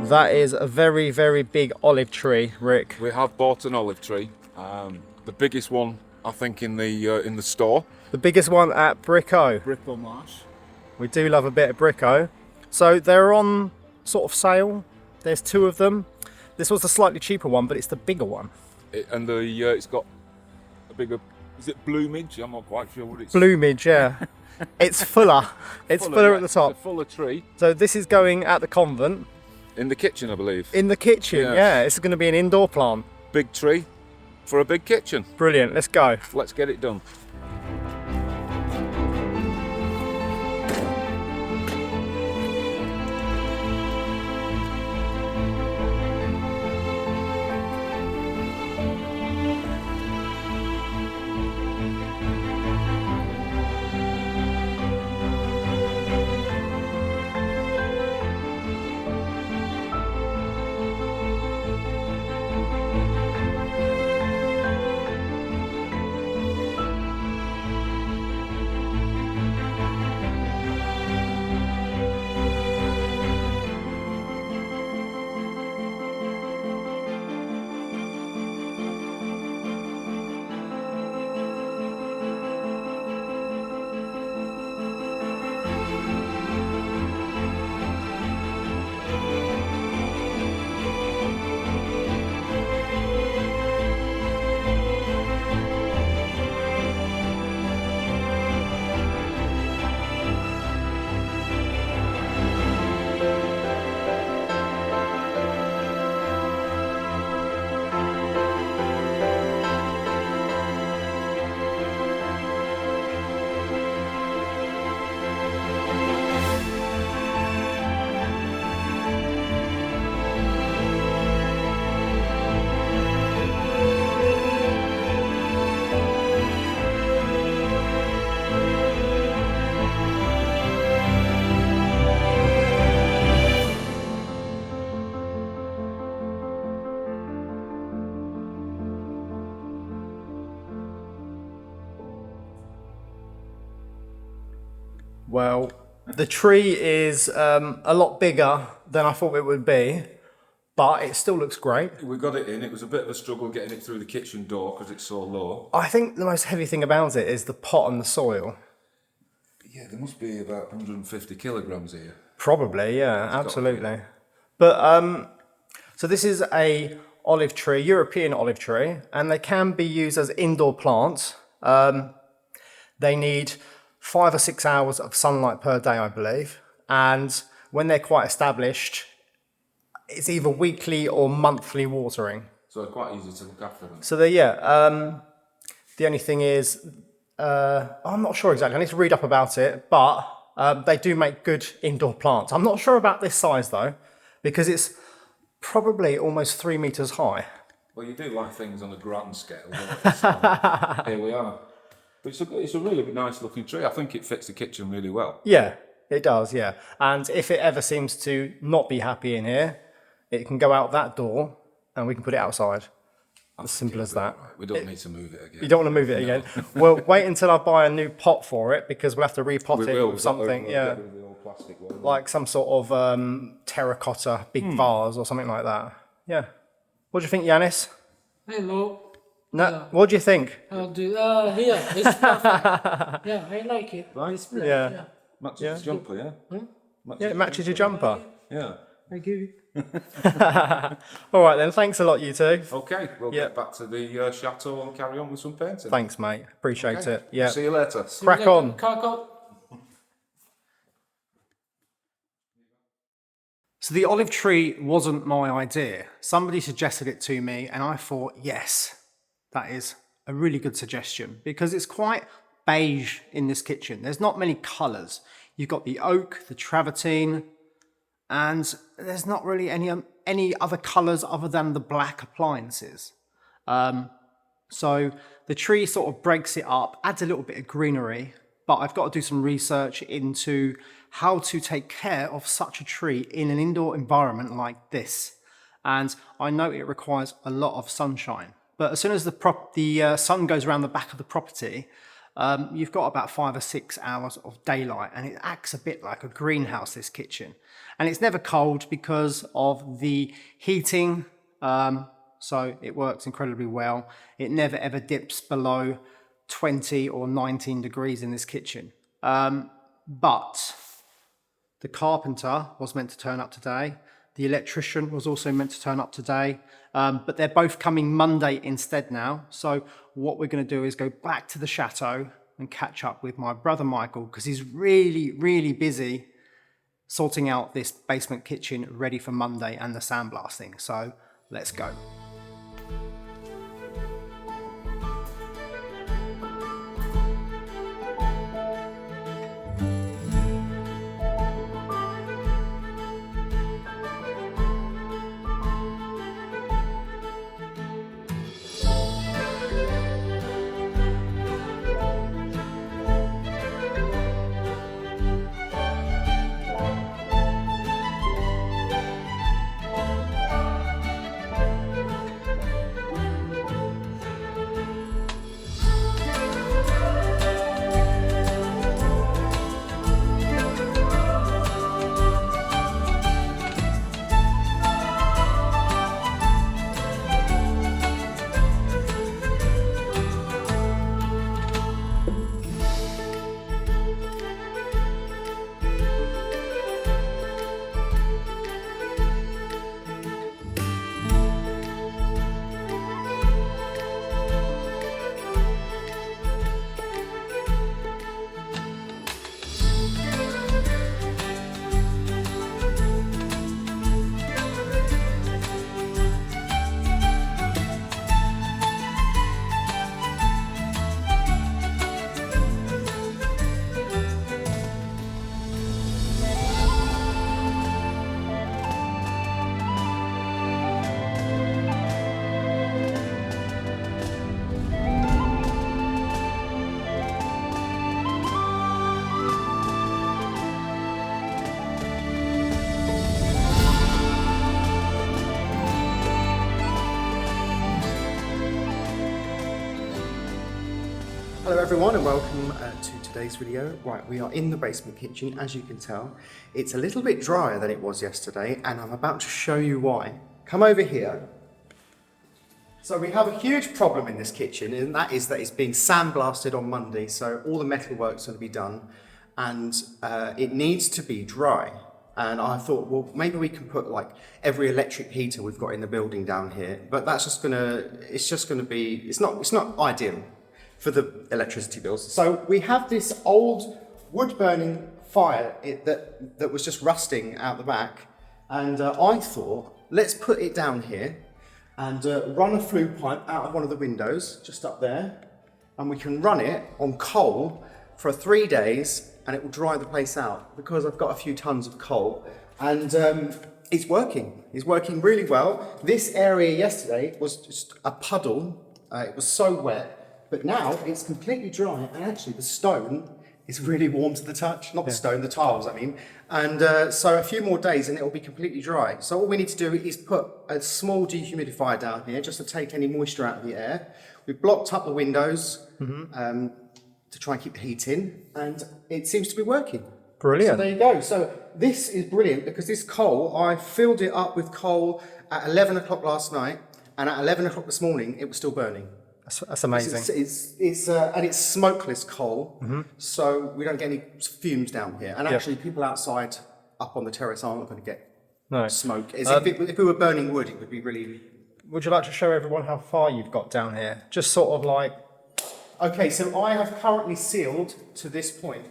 That is a very, very big olive tree, Rick. We have bought an olive tree, the biggest one I think in the store. The biggest one at Bricko. Bricko Marsh. We do love a bit of Bricko. So they're on sort of sale. There's 2 of them. This was the slightly cheaper one, but it's the bigger one. It's got a bigger. Is it bloomage? I'm not quite sure what it's. Bloomage, yeah. It's fuller. It's fuller at the top. It's a fuller tree. So this is going at the convent. In the kitchen, I believe. In the kitchen, yeah. This is going to be an indoor plant. Big tree for a big kitchen. Brilliant. Let's go. Let's get it done. Well, the tree is a lot bigger than I thought it would be, but it still looks great. We got it in. It was a bit of a struggle getting it through the kitchen door because it's so low. I think the most heavy thing about it is the pot and the soil. Yeah, there must be about 150 kilograms here. Probably, yeah, absolutely. But so this is a olive tree, European olive tree, and they can be used as indoor plants. They need 5 or 6 hours of sunlight per day, I believe. And when they're quite established, it's either weekly or monthly watering. So it's quite easy to look after them. So the only thing is, I'm not sure exactly. I need to read up about it, but they do make good indoor plants. I'm not sure about this size though, because it's probably almost 3 meters high. Well, you do like things on a grand scale, don't you? So, here we are. But it's a really nice looking tree. I think it fits the kitchen really well. Yeah, it does, yeah. And if it ever seems to not be happy in here, it can go out that door and we can put it outside. As simple as that. We don't need to move it again. You don't want to move it again? Well, wait until I buy a new pot for it, because we'll have to repot it with something, yeah. Like some sort of terracotta big vase or something like that. Yeah. What do you think, Yanis? Hello. No, what do you think? I'll do. Here, it's perfect. Yeah, I like it. Right? It's black, Yeah. Matches your jumper, yeah? Yeah, it matches your jumper. Yeah. I give it. All right then, thanks a lot, you two. Okay, we'll get back to the chateau and carry on with some painting. Thanks, mate. Appreciate it. Yeah. See you later. Crack on. Crack on. So the olive tree wasn't my idea. Somebody suggested it to me and I thought, yes, that is a really good suggestion, because it's quite beige in this kitchen. There's not many colours. You've got the oak, the travertine, and there's not really any other colours other than the black appliances. So the tree sort of breaks it up, adds a little bit of greenery, but I've got to do some research into how to take care of such a tree in an indoor environment like this. And I know it requires a lot of sunshine, but as soon as the sun goes around the back of the property, you've got about 5 or 6 hours of daylight, and it acts a bit like a greenhouse, this kitchen. And it's never cold because of the heating, so it works incredibly well. It never ever dips below 20 or 19 degrees in this kitchen. But the carpenter was meant to turn up today. The electrician was also meant to turn up today, but they're both coming Monday instead now. So what we're going to do is go back to the chateau and catch up with my brother Michael, because he's really, really busy sorting out this basement kitchen ready for Monday and the sandblasting. So let's go. Hello everyone and welcome to today's video. Right, we are in the basement kitchen. As you can tell, it's a little bit drier than it was yesterday, and I'm about to show you why. Come over here. So we have a huge problem in this kitchen, and that is that it's being sandblasted on Monday, so all the metal work's going to be done, and it needs to be dry. And I thought, well, maybe we can put like every electric heater we've got in the building down here, but that's just it's not ideal for the electricity bills. So we have this old wood burning fire that was just rusting out the back, and I thought, let's put it down here and run a flue pipe out of one of the windows just up there, and we can run it on coal for 3 days and it will dry the place out, because I've got a few tons of coal, and it's working really well. This area yesterday was just a puddle, it was so wet. But now it's completely dry, and actually the stone is really warm to the touch. Not the stone, the tiles, I mean. And so a few more days and it will be completely dry. So all we need to do is put a small dehumidifier down here just to take any moisture out of the air. We've blocked up the windows to try and keep the heat in, and it seems to be working. Brilliant. So there you go. So this is brilliant, because this coal, I filled it up with coal at 11 o'clock last night, and at 11 o'clock this morning it was still burning. That's amazing. And it's smokeless coal, so we don't get any fumes down here. And actually, people outside up on the terrace aren't going to get smoke. If we were burning wood, it would be really. Would you like to show everyone how far you've got down here? Just sort of like. Okay, so I have currently sealed to this point.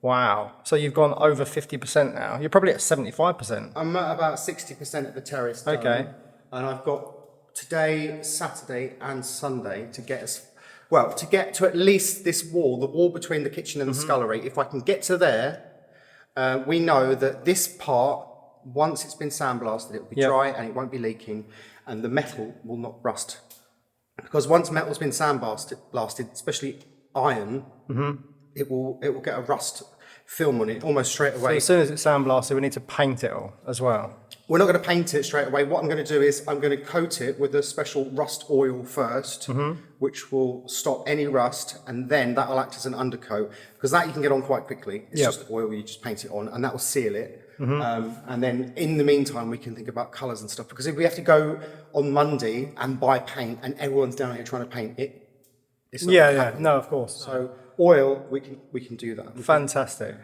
Wow. So you've gone over 50% now. You're probably at 75%. I'm at about 60% at the terrace. Done, okay. And I've got today, Saturday and Sunday to get to at least this wall, the wall between the kitchen and the scullery. If I can get to there, we know that this part, once it's been sandblasted, it will be dry and it won't be leaking, and the metal will not rust. Because once metal's been sandblasted, especially iron, it will get a rust film on it almost straight So away. as soon as it's sandblasted, we need to paint it all as well. We're not going to paint it straight away. What I'm going to do is I'm going to coat it with a special rust oil first, which will stop any rust, and then that will act as an undercoat, because that you can get on quite quickly. It's just oil, you just paint it on, and that will seal it. And then in the meantime, we can think about colours and stuff, because if we have to go on Monday and buy paint and everyone's down here trying to paint it, it's not gonna happen. No, of course. So oil, we can do that. Fantastic.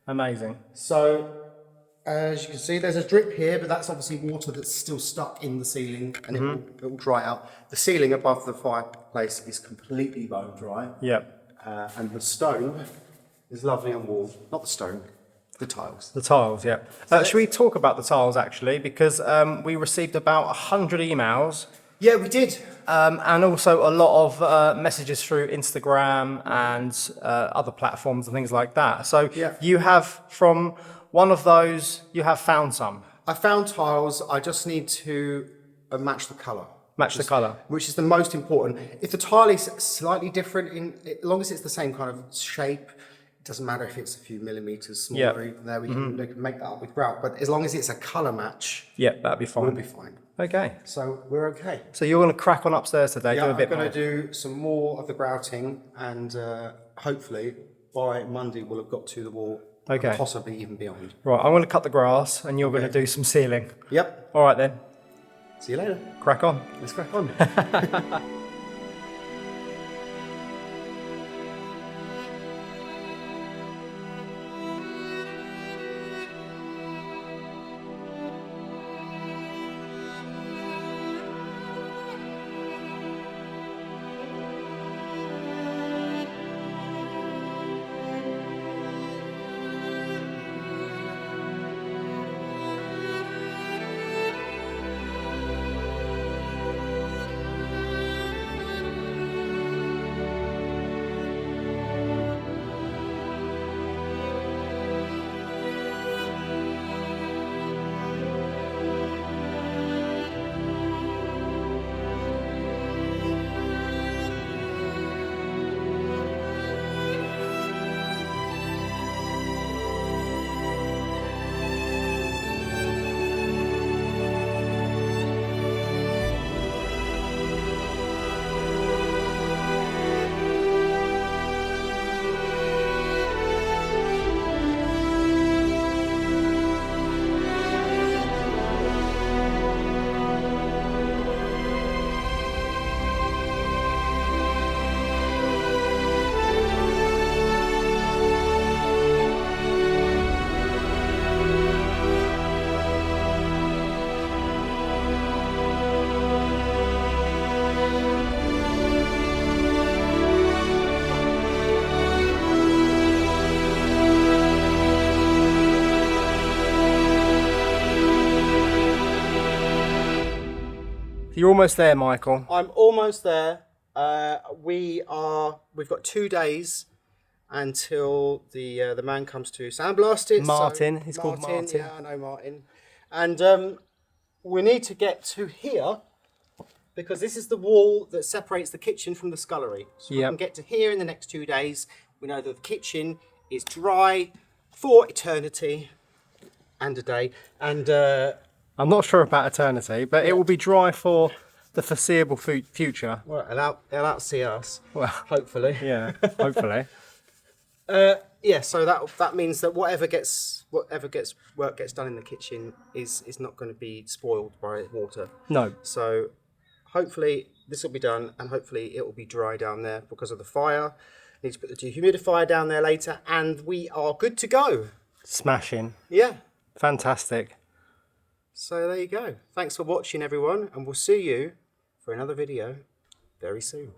Amazing. So as you can see, there's a drip here, but that's obviously water that's still stuck in the ceiling, and it will dry out. The ceiling above the fireplace is completely bone dry. Yep. And the stone is lovely and warm. Not the stone, the tiles. The tiles, yeah. Should we talk about the tiles actually? Because we received about 100 emails. Yeah, we did. And also a lot of messages through Instagram and other platforms and things like that. So you have, from one of those, you have found some. I found tiles. I just need to match the colour. Match the colour. Which is the most important. If the tile is slightly different, as long as it's the same kind of shape, it doesn't matter if it's a few millimetres smaller. Even there, we can make that up with grout. But as long as it's a colour match, That'd be fine. we'll be fine. Okay. So we're okay. So you're going to crack on upstairs today, Yeah, do a I'm bit going more. to do some more of the grouting, and hopefully by Monday we'll have got to the wall. Okay. And possibly even beyond. Right, I'm going to cut the grass and you're going to do some sealing. Yep. All right then, See you later. crack on. Let's crack on. You're almost there, Michael. I'm almost there. We've got 2 days until the man comes to sandblast it. Martin, So he's called Martin. Yeah, I know Martin. And we need to get to here, because this is the wall that separates the kitchen from the scullery. So we Yep. can get to here in the next 2 days. We know that the kitchen is dry for eternity and a day. And I'm not sure about eternity, but it will be dry for the foreseeable future. well, they'll outsee us, Well, hopefully. yeah, hopefully. Yeah, so that means that whatever work gets done in the kitchen is not going to be spoiled by water. No. So hopefully this will be done, and hopefully it will be dry down there because of the fire. Need to put the dehumidifier down there later, and we are good to go. Smashing. Yeah. Fantastic. So there you go. Thanks for watching, everyone, and we'll see you for another video very soon.